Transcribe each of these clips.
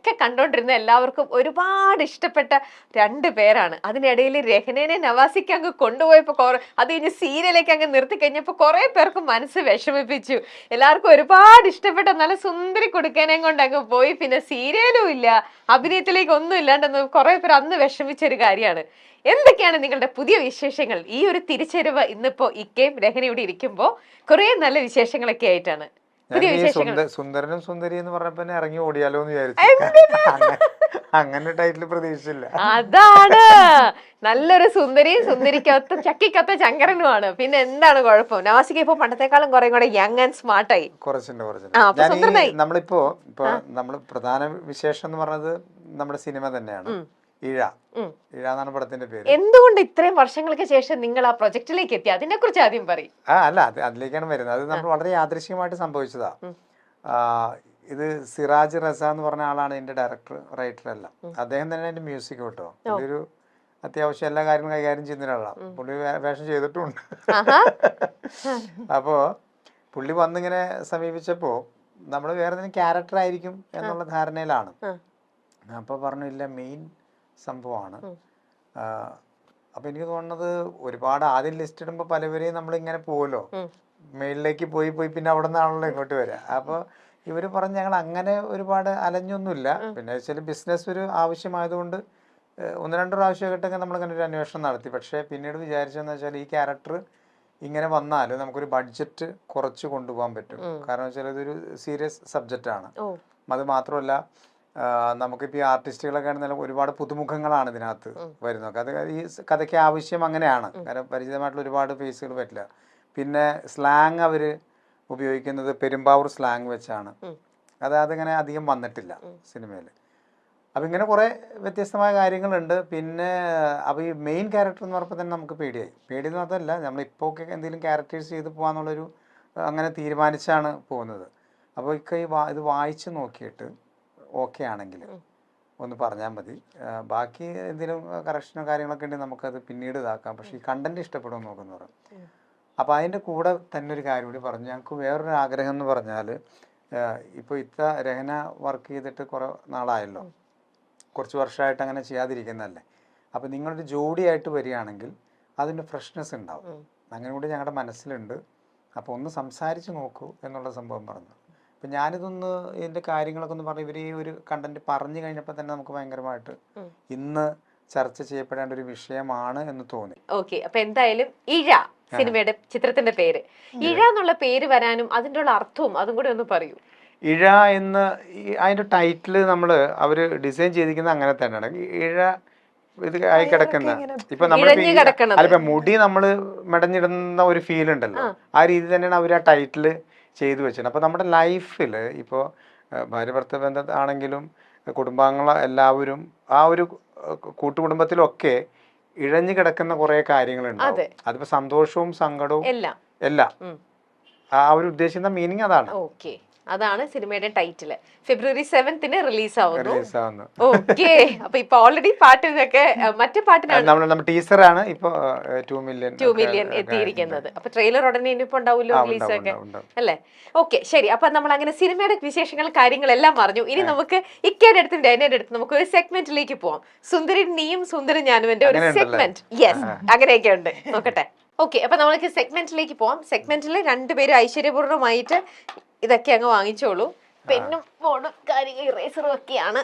ഒക്കെ കണ്ടോണ്ടിരുന്ന എല്ലാവർക്കും ഒരുപാട് ഇഷ്ടപ്പെട്ട 2 പേരാണ്. അതിനിടയിൽ രഹ്നനെ നവാസിക്ക് അങ്ങ് കൊണ്ടുപോയപ്പോ അത് കഴിഞ്ഞ് സീരിയലേക്ക് അങ്ങ് നിർത്തി കഴിഞ്ഞപ്പോ കുറെ പേർക്ക് മനസ്സ് വിഷമിപ്പിച്ചു. എല്ലാവർക്കും ഒരുപാട് ഇഷ്ടപ്പെട്ട നല്ല സുന്ദരി കൊടുക്കാനേം കൊണ്ട് അങ്ങ് പോയി. പിന്നെ സീരിയലും ഇല്ല, അഭിനയത്തിലേക്ക് ഒന്നും ഇല്ലാണ്ടെന്ന് കുറെ പേർ അന്ന് വിഷമിച്ച ഒരു കാര്യമാണ്. എന്തൊക്കെയാണ് നിങ്ങളുടെ പുതിയ വിശേഷങ്ങൾ? ഈ ഒരു തിരിച്ചറിവ് ഇന്നിപ്പോ ഇക്കയും രഹ്ന ഇവിടെ ഇരിക്കുമ്പോ കുറെ നല്ല വിശേഷങ്ങളൊക്കെ ആയിട്ടാണ്. സുന്ദരനും സുന്ദരി എന്ന് പറഞ്ഞപ്പോ ഇറങ്ങി ഓടിയാലോ എന്ന് വിചാരിച്ചു. അങ്ങനെ ടൈറ്റിൽ പ്രതീക്ഷിച്ചില്ല. അതാണ് നല്ലൊരു സുന്ദരിയും സുന്ദരിക്കൊത്ത ചക്കിക്കൊത്ത ചങ്കരനുമാണ്. പിന്നെ എന്താണ് കുഴപ്പം? നവാസിക്ക് ഇപ്പൊ പണ്ടത്തെക്കാളും കുറെ കൂടെ യങ് ആൻഡ് സ്മാർട്ടായി. കുറച്ചുണ്ട്. നമ്മളിപ്പോ നമ്മള് പ്രധാന വിശേഷം എന്ന് പറഞ്ഞത് നമ്മുടെ സിനിമ തന്നെയാണ്. ഇഴ എന്നാണ് പടത്തിന്റെ പേര്. എന്തുകൊണ്ട് ഇത്രയും വർഷങ്ങൾക്ക് ശേഷം നിങ്ങൾ ആ പ്രൊജക്ടിലേക്ക് എത്തി? അതിനെ കുറിച്ച് ആദ്യം പറയും. അല്ല, അതിലേക്കാണ് വരുന്നത്. അത് നമ്മൾ വളരെ യാദൃശ്ചികമായിട്ട് സംഭവിച്ചതാ. ഇത് സിറാജ് റസ എന്ന് പറഞ്ഞ ആളാണ് ഇതിന്റെ ഡയറക്ടർ, റൈറ്റർ എല്ലാം. അദ്ദേഹം തന്നെ അതിന്റെ മ്യൂസിക് കേട്ടോ. പുള്ളിയൊരു അത്യാവശ്യം എല്ലാ കാര്യങ്ങളും കൈകാര്യം ചെയ്യുന്ന ഒരാളാണ്. പുള്ളി വേഷം ചെയ്തിട്ടുണ്ട്. അപ്പോ പുള്ളി വന്നിങ്ങനെ സമീപിച്ചപ്പോ നമ്മൾ വേറെ എന്തെങ്കിലും ക്യാരക്ടർ ആയിരിക്കും എന്നുള്ള ധാരണയിലാണ്. അപ്പൊ പറഞ്ഞു ഇല്ല, മെയിൻ സംഭവമാണ്. അപ്പൊ എനിക്ക് തോന്നുന്നത് ഒരുപാട് ആദ്യം ലിസ്റ്റ് ഇടുമ്പോ പലവരെയും നമ്മളിങ്ങനെ പോവല്ലോ, മെയിലിലേക്ക് പോയി പിന്നെ അവിടെ നിന്നാണല്ലോ ഇങ്ങോട്ട് വരിക. അപ്പൊ ഇവര് പറഞ്ഞ് ഞങ്ങൾ അങ്ങനെ ഒരുപാട് അലഞ്ഞൊന്നുമില്ല. പിന്നെ വെച്ചാൽ ബിസിനസ് ഒരു ആവശ്യമായതുകൊണ്ട് 1-2 പ്രാവശ്യമൊക്കെ നമ്മളിങ്ങനെ ഒരു അന്വേഷണം നടത്തി. പക്ഷെ പിന്നീട് വിചാരിച്ചതെന്ന് വെച്ചാൽ ഈ ക്യാരക്ടർ ഇങ്ങനെ വന്നാൽ നമുക്കൊരു ബഡ്ജറ്റ് കുറച്ച് കൊണ്ടുപോകാൻ പറ്റും. കാരണം വെച്ചാൽ ഇതൊരു സീരിയസ് സബ്ജക്റ്റാണ്. അത് മാത്രമല്ല, നമുക്കിപ്പോൾ ഈ ആർട്ടിസ്റ്റുകളൊക്കെ ആണെങ്കിലും ഒരുപാട് പുതുമുഖങ്ങളാണ് ഇതിനകത്ത് വരുന്നത്. അത് ഈ കഥയ്ക്ക് ആവശ്യം അങ്ങനെയാണ്. കാരണം പരിചിതമായിട്ടുള്ള ഒരുപാട് ഫേസുകൾ പറ്റില്ല. പിന്നെ സ്ലാങ് അവർ ഉപയോഗിക്കുന്നത് പെരുമ്പാവൂർ സ്ലാങ് വെച്ചാണ്. അതിങ്ങനെ അധികം വന്നിട്ടില്ല സിനിമയിൽ. അപ്പം ഇങ്ങനെ കുറേ വ്യത്യസ്തമായ കാര്യങ്ങളുണ്ട്. പിന്നെ അപ്പോൾ ഈ മെയിൻ ക്യാരക്ടർ എന്ന് പറഞ്ഞപ്പോൾ തന്നെ നമുക്ക് പേടിയായി. പേടിയെന്ന് മാത്രമല്ല, നമ്മളിപ്പോൾ ഒക്കെ എന്തെങ്കിലും ക്യാരക്ടേഴ്സ് ചെയ്ത് പോകാന്നുള്ളൊരു അങ്ങനെ തീരുമാനിച്ചാണ് പോകുന്നത്. അപ്പോൾ ഇത് വായിച്ച് നോക്കിയിട്ട് ഓക്കെ ആണെങ്കിൽ ഒന്ന് പറഞ്ഞാൽ മതി. ബാക്കി എന്തെങ്കിലും കറക്ഷനോ കാര്യങ്ങളൊക്കെ ഉണ്ടെങ്കിൽ നമുക്കത് പിന്നീട് ഇതാക്കാം. പക്ഷേ ഈ കണ്ടന്റ് ഇഷ്ടപ്പെടുമെന്ന് നോക്കുന്നു പറഞ്ഞു. അപ്പോൾ അതിൻ്റെ കൂടെ തന്നെ ഒരു കാര്യം കൂടി പറഞ്ഞു. ഞങ്ങൾക്ക് വേറൊരു ആഗ്രഹം എന്ന് പറഞ്ഞാൽ, ഇപ്പോൾ രഹ്ന വർക്ക് ചെയ്തിട്ട് കുറേ നാളായല്ലോ, കുറച്ച് വർഷമായിട്ട് അങ്ങനെ ചെയ്യാതിരിക്കുന്നതല്ലേ. അപ്പോൾ നിങ്ങളൊരു ജോഡിയായിട്ട് വരികയാണെങ്കിൽ അതിൻ്റെ ഫ്രഷ്നെസ് ഉണ്ടാവും. അങ്ങനെ കൂടി ഞങ്ങളുടെ മനസ്സിലുണ്ട്. അപ്പോൾ ഒന്ന് സംസാരിച്ച് നോക്കൂ എന്നുള്ള സംഭവം പറഞ്ഞു. അപ്പം ഞാനിതൊന്ന് ഇതിൻ്റെ കാര്യങ്ങളൊക്കെ ഒന്ന് പറഞ്ഞു. ഇവർ ഈ ഒരു കണ്ടന്റ് പറഞ്ഞു കഴിഞ്ഞപ്പോൾ തന്നെ നമുക്ക് ഭയങ്കരമായിട്ട് ഇന്ന് ചർച്ച ചെയ്യപ്പെടേണ്ട ഒരു വിഷയമാണ് എന്ന് തോന്നി. ഓക്കെ, അപ്പൊ എന്തായാലും ഇഴ സിനിമയുടെ ചിത്രത്തിന്റെ പേര്, ഇഴ എന്നുള്ള പേര് വരാനും അതിൻ്റെ ഉള്ള അർത്ഥവും അതും കൂടി ഒന്ന് പറയൂ. ഇഴ എന്ന് അതിന്റെ ടൈറ്റിൽ അവർ ഡിസൈൻ ചെയ്തിരിക്കുന്നത് അങ്ങനെ തന്നെയാണ്. ഇഴ ഇത് ആയി കിടക്കുന്ന, ഇപ്പൊ നമ്മളിപ്പോ മുടി നമ്മള് മെടഞ്ഞിടുന്ന ഒരു ഫീൽ ഉണ്ടല്ലോ, ആ രീതി തന്നെയാണ് അവർ ആ ടൈറ്റിൽ ചെയ്തു വെച്ചത്. അപ്പൊ നമ്മുടെ ലൈഫിൽ ഇപ്പോൾ ഭാര്യ ഭർത്തൃ ബന്ധമാണെങ്കിലും കുടുംബാംഗങ്ങൾ എല്ലാവരും ആ ഒരു കൂട്ടുകുടുംബത്തിലൊക്കെ ഇഴഞ്ഞു കിടക്കുന്ന കുറെ കാര്യങ്ങളുണ്ട്. അതിപ്പോ സന്തോഷവും സങ്കടവും എല്ലാം ആ ഒരു ഉദ്ദേശിക്കുന്ന മീനിങ് അതാണ്. അതാണ് സിനിമയുടെ ടൈറ്റില്. ഫെബ്രുവരി 7th റിലീസ് ആവുന്നു. ഓക്കെ, അപ്പൊ ഇപ്പൊ ഓൾറെഡി പാട്ടിനൊക്കെ മറ്റേ പാട്ടിനാണ് ടീസറാണ് ഇപ്പൊ 2 മില്യൺ എത്തിയിരിക്കുന്നത്. അപ്പൊ ട്രെയിലർ ഉടനെ ഇനിയിപ്പോ ഉണ്ടാവുമല്ലോ റിലീസ് ഒക്കെ അല്ലേ? ഓക്കെ, ശരി. അപ്പൊ നമ്മൾ അങ്ങനെ സിനിമയുടെ വിശേഷങ്ങൾ കാര്യങ്ങളെല്ലാം പറഞ്ഞു. ഇനി നമുക്ക് ഇക്കയുടെ അടുത്തും ഡൈനയുടെ അടുത്തും നമുക്ക് ഒരു സെഗ്മെന്റിലേക്ക് പോവാം. സുന്ദരി നീയും സുന്ദരി ഞാനും എന്റെ ഒരു സെഗ്മെന്റ്. യെസ്, അങ്ങനെയൊക്കെ ഉണ്ട്. നോക്കട്ടെ. ഓക്കെ, അപ്പൊ നമ്മൾക്ക് സെഗ്മെന്റിലേക്ക് പോവാം. സെഗ്മെന്റിൽ 2 പേരും ഐശ്വര്യപൂർണ്ണമായിട്ട് ഇതൊക്കെ അങ്ങ് വാങ്ങിച്ചോളൂ. പെന്നും ബോർഡും കാര്യങ്ങൾ ഇറേസറും ഒക്കെയാണ്.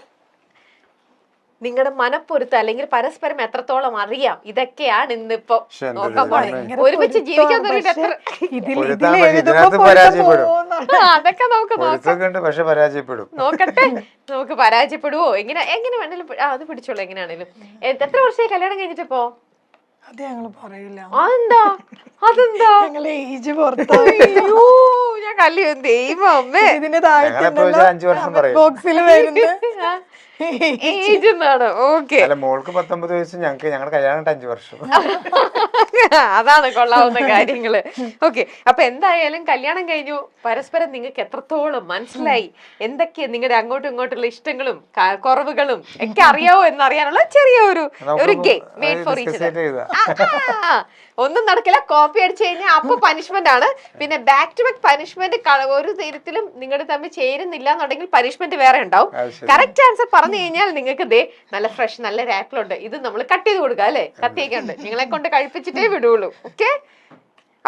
നിങ്ങളുടെ മനപ്പൊരുത്തം അല്ലെങ്കിൽ പരസ്പരം എത്രത്തോളം അറിയാം, ഇതൊക്കെയാണ് ഇന്നിപ്പോ നോക്കാൻ പോണേ. ഒരുമിച്ച് ജീവിക്കാൻ അതൊക്കെ നമുക്ക് നോക്കട്ടെ. നമുക്ക് പരാജയപ്പെടുവോ എങ്ങനെ വേണേലും അത് പിടിച്ചോളൂ. എങ്ങനെയാണേലും എത്ര വർഷമായി കല്യാണം കഴിഞ്ഞിട്ടിപ്പോ? ഏജ് എന്നാണ്. ഓക്കെ, അല്ല മോൾക്ക് 19 വയസ്സ്, ഞങ്ങളുടെ കല്യാണം 5 വർഷം. അതാണ് കൊള്ളാവുന്ന കാര്യങ്ങള്. ഓക്കെ, അപ്പൊ എന്തായാലും കല്യാണം കഴിഞ്ഞു, പരസ്പരം നിങ്ങൾക്ക് എത്രത്തോളം മനസ്സിലായി, എന്തൊക്കെയാ നിങ്ങളുടെ അങ്ങോട്ടും ഇങ്ങോട്ടുള്ള ഇഷ്ടങ്ങളും കുറവുകളും ഒക്കെ അറിയാവോ എന്നറിയാനുള്ള ചെറിയ ഒരു game made for each other. ഒന്നും നടക്കില്ല, കോപ്പി അടിച്ചു കഴിഞ്ഞാൽ അപ്പൊ പനിഷ്മെന്റ് ആണ്. പിന്നെ ബാക്ക് ടു ബാക്ക് പനിഷ്മെന്റ് ഒരു തരത്തിലും നിങ്ങൾ തമ്മിൽ ചേരുന്നില്ല എന്നുണ്ടെങ്കിൽ പനിഷ്മെന്റ് വേറെ ഉണ്ടാവും. കറക്റ്റ് ആൻസർ പറഞ്ഞു കഴിഞ്ഞാൽ നിങ്ങൾക്ക് ദേ നല്ല ഫ്രഷ് നല്ല രാപ്പിളുണ്ട്, ഇത് നമ്മൾ കട്ട് ചെയ്ത് കൊടുക്കുക അല്ലെ, കത്തിയൊക്കെ ഉണ്ട്, നിങ്ങളെ കൊണ്ട് കഴിപ്പിച്ചിട്ടേ വിടുള്ളൂ. ഓക്കെ,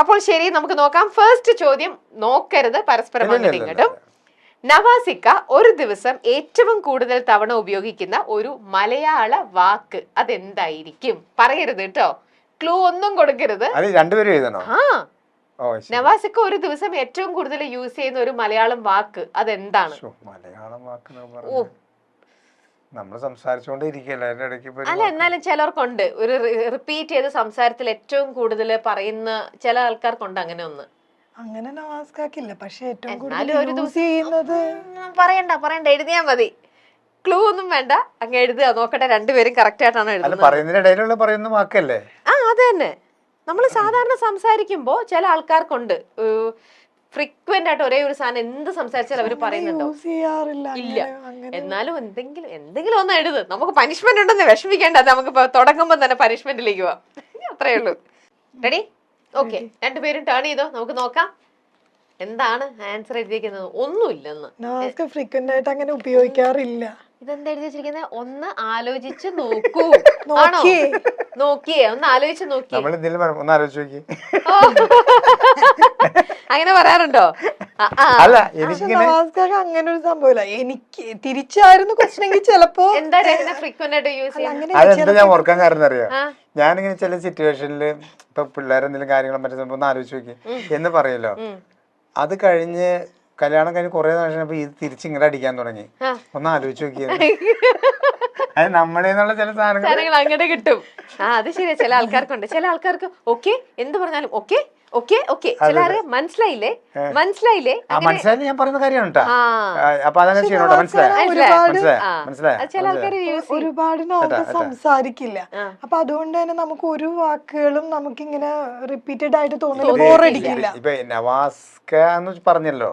അപ്പോൾ ശരി, നമുക്ക് നോക്കാം. ഫസ്റ്റ് ചോദ്യം, നോക്കരുത് പരസ്പരം അങ്ങോട്ടും ഇങ്ങോട്ടും. നവാസിക്ക ഒരു ദിവസം ഏറ്റവും കൂടുതൽ തവണ ഉപയോഗിക്കുന്ന ഒരു മലയാള വാക്ക് അതെന്തായിരിക്കും? പറയരുത് കേട്ടോ, ക്ലൂ ഒന്നും കൊടുക്കരുത്. രണ്ടുപേരും എഴുതണോ? ആ, നവാസിക്ക ഒരു ദിവസം ഏറ്റവും കൂടുതൽ യൂസ് ചെയ്യുന്ന ഒരു മലയാളം വാക്ക് അതെന്താണ്? മലയാളം വാക്ക് നമ്മൾ സംസാരിച്ചോണ്ടിരിക്കല്ലേ അതിന്റെ ഇടയ്ക്ക്. അല്ല, എന്നാലും ചിലർക്കുണ്ട് ഒരു റിപ്പീറ്റ് ചെയ്ത് സംസാരത്തിൽ ഏറ്റവും കൂടുതൽ പറയുന്ന ചില ആൾക്കാർക്കുണ്ട് അങ്ങനെ ഒന്ന്. അങ്ങനെ നവാസ്കാക്കില്ല, പക്ഷെ ഏറ്റവും കൂടുതൽ യൂസ് ചെയ്യുന്നത് പറയണ്ട എഴുതിയാ മതി, ക്ലൂ ഒന്നും വേണ്ട, അങ്ങ് എഴുതുക. നോക്കട്ടെ രണ്ടുപേരും കറക്റ്റ് ആയിട്ടാണ് എഴുതുന്നത്. പറയുന്നതിനിടയിലുള്ള പറയുന്ന വാക്കല്ലേ? ആ, അത് തന്നെ. നമ്മൾ സാധാരണ സംസാരിക്കുമ്പോ ചില ആൾക്കാർക്കുണ്ട് ഫ്രീക്വന്റ് ആയിട്ട് ഒരേ ഒരു സാധനം എന്ത് സംസാരിച്ചാലും അവർ പറയുന്നുണ്ടോ? ഇല്ല. എന്നാലും എന്തെങ്കിലും ഒന്ന് എഴുത്, നമുക്ക് പനിഷ്മെന്റ് ഉണ്ടെന്ന് വിഷമിക്കേണ്ട, നമുക്ക് തുടങ്ങുമ്പോൾ തന്നെ പനിഷ്മെന്റിലേക്ക് പോവാം. അത്രേ ഉള്ളൂ. റെഡി? ഓക്കെ, രണ്ടുപേരും ടേൺ ചെയ്തോ, നമുക്ക് നോക്കാം എന്താണ് ആൻസർ എഴുതിയിരിക്കുന്നത്. ഒന്നുമില്ലെന്ന് ഫ്രീക്വന്റ് ആയിട്ട് അങ്ങനെ ഉപയോഗിക്കാറില്ല. ഇതെന്താ എഴുതി വെച്ചിരിക്കുന്നത്? ഒന്ന് ആലോചിച്ച് നോക്കൂ. ആണോ? നോക്കിയേ, ഒന്ന് ആലോചിച്ച് നോക്കി. അങ്ങനെ പറയാറുണ്ടോ? അല്ല, അങ്ങനെ ഒരു സംഭവമില്ല. എനിക്ക് തിരിച്ചായിരുന്നു ക്വസ്റ്റനെങ്കിൽ ചിലപ്പോ എന്താ ഫ്രീക്വന്റ് ആയിട്ട് യൂസ് ചെയ്യാൻ? അതെന്താ ഞാൻ ഓർക്കാൻ കാരണം അറിയാം, ഞാനിങ്ങനെ ചില സിറ്റുവേഷനിൽ ഇപ്പൊ പിള്ളേരെന്തെങ്കിലും കാര്യങ്ങളും മറ്റേ സംഭവം ഒന്ന് ആലോചിച്ച് നോക്കി എന്ന് പറയല്ലോ, അത് കഴിഞ്ഞ് കല്യാണം കഴിഞ്ഞ് കുറെ നാളെ ഇത് തിരിച്ചിങ്ങടെ അടിക്കാൻ തുടങ്ങി. ഒന്ന് ആലോചിച്ച് നോക്കിയത് അത് നമ്മുടെ ചില സാധനങ്ങൾ അങ്ങനെ കിട്ടും. അത് ശരിയാ, ചില ആൾക്കാർക്കുണ്ട്. ചില ആൾക്കാർക്ക് ഓക്കെ എന്ത് പറഞ്ഞാലും ഓക്കെ ഓക്കെ ഓക്കെ, ചിലര് മനസ്സിലായില്ലേ ഞാൻ പറയുന്ന കാര്യമാണ്. അപ്പൊ അതങ്ങനെ ചെയ്യണോട്ടോ, ചില ആൾക്കാർ ഒരുപാട് സംസാരിക്കില്ല. അപ്പൊ അതുകൊണ്ട് തന്നെ നമുക്ക് ഒരു വാക്കുകളും നമുക്കിങ്ങനെ റിപ്പീറ്റഡ് ആയിട്ട് തോന്നില്ല, ബോറടിക്കില്ല. ഇപ്പൊ നവാസ്ക എന്ന് പറഞ്ഞല്ലോ,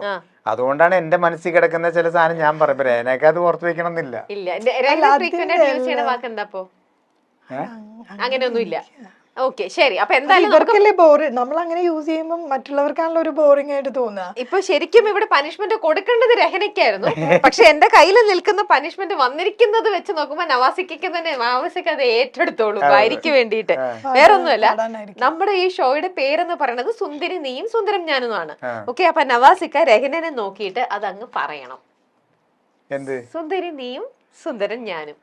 അതുകൊണ്ടാണ് എന്റെ മനസ്സിൽ കിടക്കുന്ന ചില സാധനം ഞാൻ പറയുമ്പോ എനിക്ക് അത് ഓർത്ത് വെക്കണം എന്നില്ല. അങ്ങനെയൊന്നും ഇല്ല. ഓക്കെ, ശരി. അപ്പൊ എന്തായാലും നമ്മൾ അങ്ങനെ യൂസ് ചെയ്യുമ്പോൾ മറ്റുള്ളവർക്കാണല്ലോ ഒരു ബോറിംഗ് ആയിട്ട് തോന്നുക. ഇപ്പൊ ശരിക്കും ഇവിടെ പനിഷ്മെന്റ് കൊടുക്കേണ്ടത് രഹനയ്ക്കായിരുന്നു, പക്ഷെ എന്റെ കയ്യിൽ നിൽക്കുന്ന പനിഷ്മെന്റ് വന്നിരിക്കുന്നത് വെച്ച് നോക്കുമ്പോ നവാസിക്ക് അത് ഏറ്റെടുത്തോളൂ ഭാര്യയ്ക്ക് വേണ്ടിയിട്ട്. വേറൊന്നുമല്ല, നമ്മുടെ ഈ ഷോയുടെ പേരെന്ന് പറയുന്നത് സുന്ദരി നീയും സുന്ദരം ഞാനുമാണ്. ഓക്കെ, അപ്പൊ നവാസിക്ക രഹനനെ നോക്കിയിട്ട് അതങ്ങ് പറയണം. സുന്ദരി നീയും സുന്ദരൻ ഞാനും.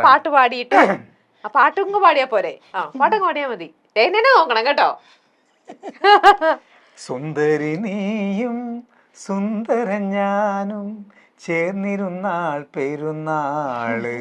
പാട്ട് പാടിയിട്ട് ആ പാട്ടങ്ങ് പാടിയാ പോരെ? പാട്ടങ്ങ് പാടിയാ മതി. രഹനെ നോക്കണം കേട്ടോ. സുന്ദരി നീയും സുന്ദരൻ ഞാനും ചേർന്നിരുന്നാൾ പെരുന്നാള്.